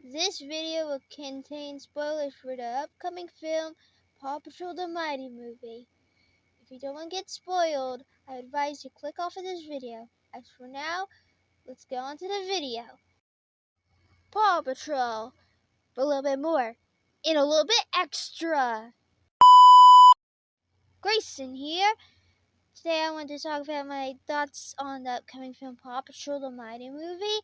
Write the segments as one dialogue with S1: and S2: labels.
S1: This video will contain spoilers for the upcoming film Paw Patrol the Mighty Movie. If you don't want to get spoiled, I advise you click off of this video. As for now, let's go on to the video. Paw Patrol, for a little bit more, and a little bit extra. Grayson here. Today I want to talk about my thoughts on the upcoming film Paw Patrol the Mighty Movie,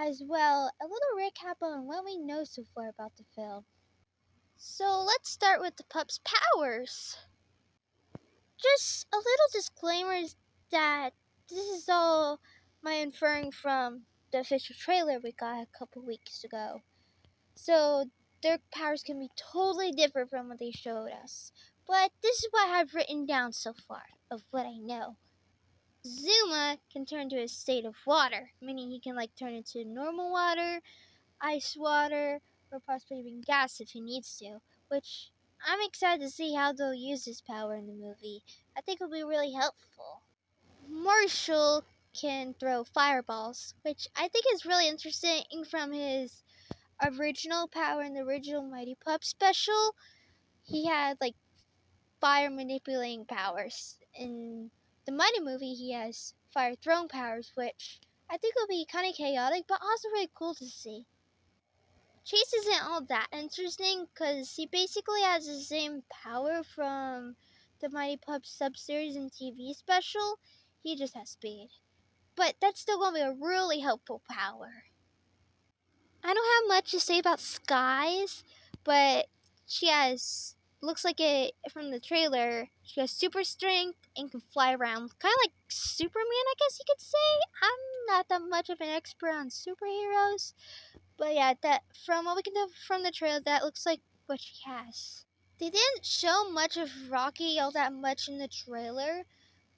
S1: as well a little recap on what we know so far about the film. So let's start with the pup's powers. Just a little disclaimer is that this is all my inferring from the official trailer we got a couple weeks ago. So their powers can be totally different from what they showed us. But this is what I've written down so far of what I know. Zuma can turn to a state of water, meaning he can turn into normal water, ice water, or possibly even gas if he needs to, which I'm excited to see how they'll use this power in the movie. I think it'll be really helpful. Marshall can throw fireballs, which I think is really interesting from his original power in the original Mighty Pup special. He had fire manipulating powers. In the Mighty movie, he has fire throwing powers, which I think will be kind of chaotic, but also really cool to see. Chase isn't all that interesting because he basically has the same power from the Mighty Pup sub-series and TV special. He just has speed. But that's still going to be a really helpful power. I don't have much to say about Skies, but looks like it from the trailer, she has super strength and can fly around. Kind of like Superman, I guess you could say. I'm not that much of an expert on superheroes. But yeah, that from what we can tell from the trailer, that looks like what she has. They didn't show much of Rocky all that much in the trailer,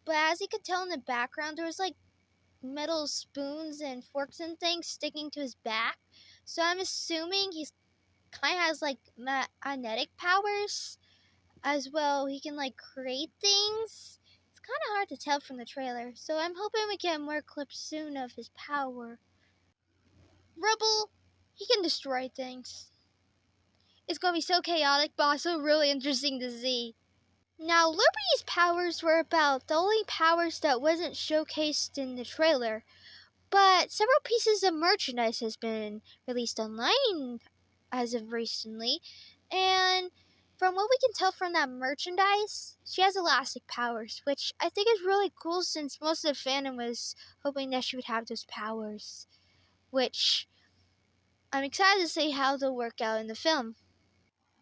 S1: but as you could tell in the background, there was metal spoons and forks and things sticking to his back. So I'm assuming he's kind of has magnetic powers as well. He can create things. It's kind of hard to tell from the trailer, so I'm hoping we get more clips soon of his power. Rubble, he can destroy things. It's going to be so chaotic, but also really interesting to see. Now, Liberty's powers were about the only powers that wasn't showcased in the trailer, but several pieces of merchandise has been released online as of recently, and from what we can tell from that merchandise, she has elastic powers, which I think is really cool since most of the fandom was hoping that she would have those powers, which I'm excited to see how they'll work out in the film.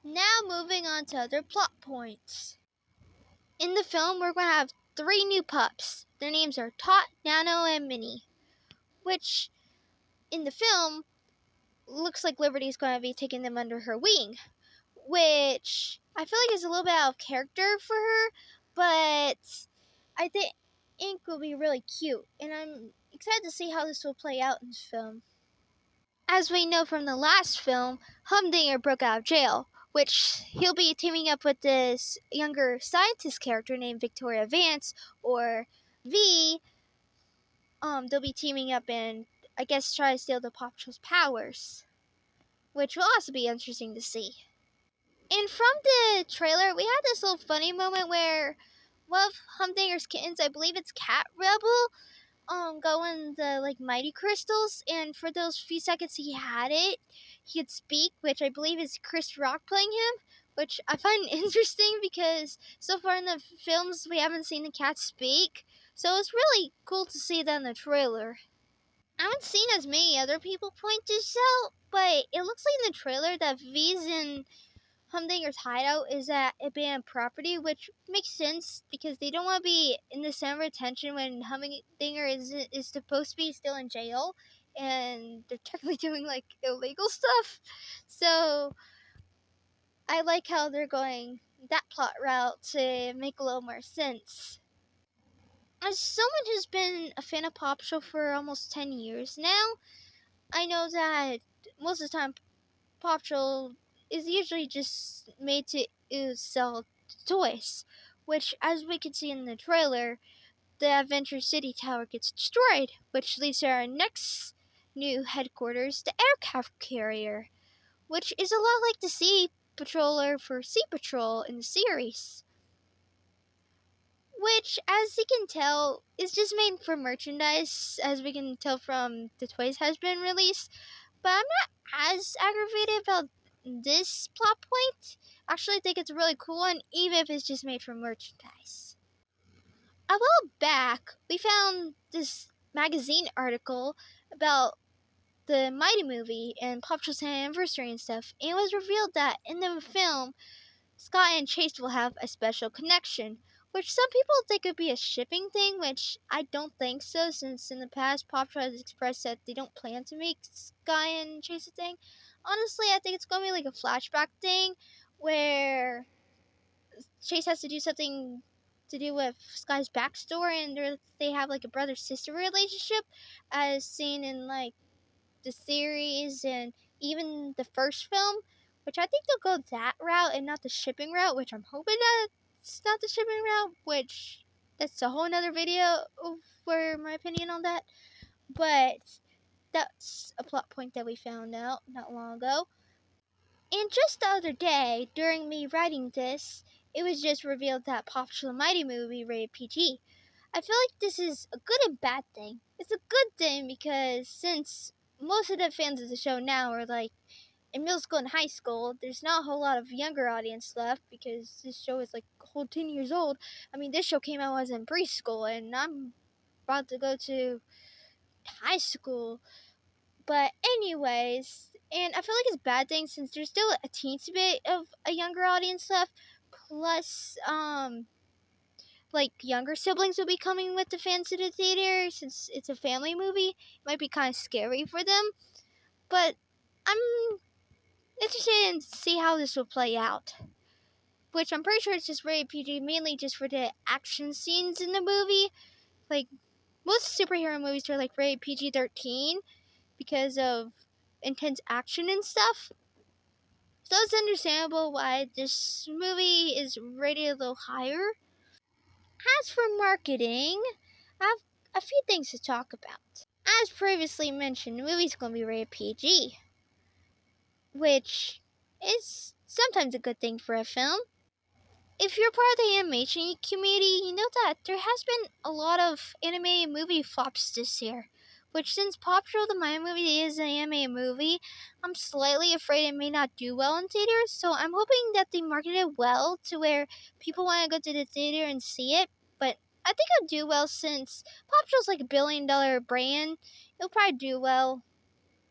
S1: Now moving on to other plot points. In the film, we're going to have 3 new pups. Their names are Tot, Nano, and Minnie, which in the film looks like Liberty's going to be taking them under her wing, which I feel like is a little bit out of character for her, but I think will be really cute, and I'm excited to see how this will play out in the film. As we know from the last film, Humdinger broke out of jail, which he'll be teaming up with this younger scientist character named Victoria Vance, or V. They'll be teaming up and, I guess, try to steal the Paw Patrol's powers, which will also be interesting to see. And from the trailer, we had this little funny moment where one of Humdinger's kittens, I believe it's Cat Rebel, go in the mighty crystals, and for those few seconds he had it, he could speak, which I believe is Chris Rock playing him, which I find interesting because so far in the films we haven't seen the cat speak, so it's really cool to see that in the trailer. I haven't seen as many other people point this out, but it looks like in the trailer that V's in Humdinger's hideout is at abandoned property, which makes sense because they don't want to be in the center of attention when Humdinger is supposed to be still in jail, and they're technically doing illegal stuff. So I like how they're going that plot route to make a little more sense. As someone who's been a fan of Paw Patrol for almost 10 years now, I know that most of the time Paw Patrol is usually just made to sell toys, which, as we can see in the trailer, the Adventure City Tower gets destroyed, which leads to our next new headquarters, the aircraft carrier, which is a lot like the Sea Patroller for Sea Patrol in the series. Which, as you can tell, is just made for merchandise, as we can tell from the toys has been released. But I'm not as aggravated about this plot point. Actually, I think it's a really cool one, even if it's just made for merchandise. A while back, we found this magazine article about the Mighty movie and Paw Patrol's anniversary and stuff, and it was revealed that in the film, Scott and Chase will have a special connection, which some people think could be a shipping thing, which I don't think so, since in the past, Paw Patrol has expressed that they don't plan to make Sky and Chase a thing. Honestly, I think it's going to be like a flashback thing, where Chase has to do something to do with Sky's backstory, and they have like a brother-sister relationship, as seen in like the series and even the first film, which I think they'll go that route and not the shipping route, which I'm hoping that it's not the shipping route, which that's a whole nother video for my opinion on that. But that's a plot point that we found out not long ago. And just the other day, during me writing this, it was just revealed that Paw Patrol the Mighty movie rated PG. I feel like this is a good and bad thing. It's a good thing because since most of the fans of the show now are like in middle school and high school, there's not a whole lot of younger audience left because this show is like a whole 10 years old. I mean, this show came out when I was in preschool and I'm about to go to high school. But anyways, and I feel like it's a bad thing since there's still a teensy bit of a younger audience left. Plus, like younger siblings will be coming with the fans to the theater since it's a family movie. It might be kind of scary for them, but I'm interested in see how this will play out. Which I'm pretty sure it's just rated PG, mainly just for the action scenes in the movie. Like most superhero movies are like rated PG-13 because of intense action and stuff. So it's understandable why this movie is rated a little higher. As for marketing, I have a few things to talk about. As previously mentioned, the movie's going to be rated PG, which is sometimes a good thing for a film. If you're part of the animation community, you know that there has been a lot of animated movie flops this year. Which, since Paw Patrol the Mighty movie is an animated movie, I'm slightly afraid it may not do well in theaters. So I'm hoping that they market it well to where people want to go to the theater and see it. But I think it'll do well since Paw Patrol's like $1 billion brand. It'll probably do well.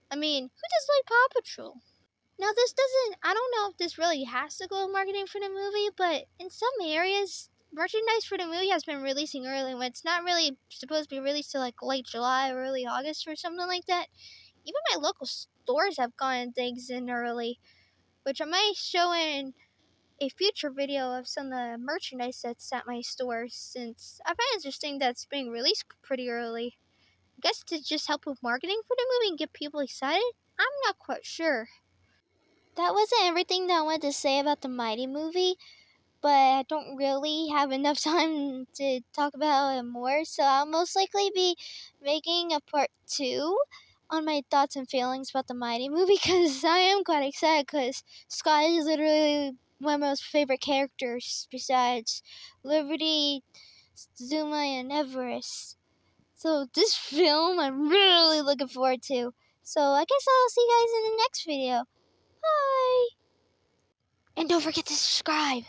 S1: I mean, who does like Paw Patrol? Now, I don't know if this really has to go with marketing for the movie, but in some areas, merchandise for the movie has been releasing early when it's not really supposed to be released till like late July or early August or something like that. Even my local stores have gotten things in early, which I might show in a future video of some of the merchandise that's at my store, since I find it interesting that it's being released pretty early. I guess to just help with marketing for the movie and get people excited? I'm not quite sure. That wasn't everything that I wanted to say about the Mighty movie, but I don't really have enough time to talk about it more, so I'll most likely be making a part 2 on my thoughts and feelings about the Mighty movie, because I am quite excited, because Scott is literally one of my most favorite characters, besides Liberty, Zuma, and Everest. So this film I'm really looking forward to. So I guess I'll see you guys in the next video. Bye! And don't forget to subscribe.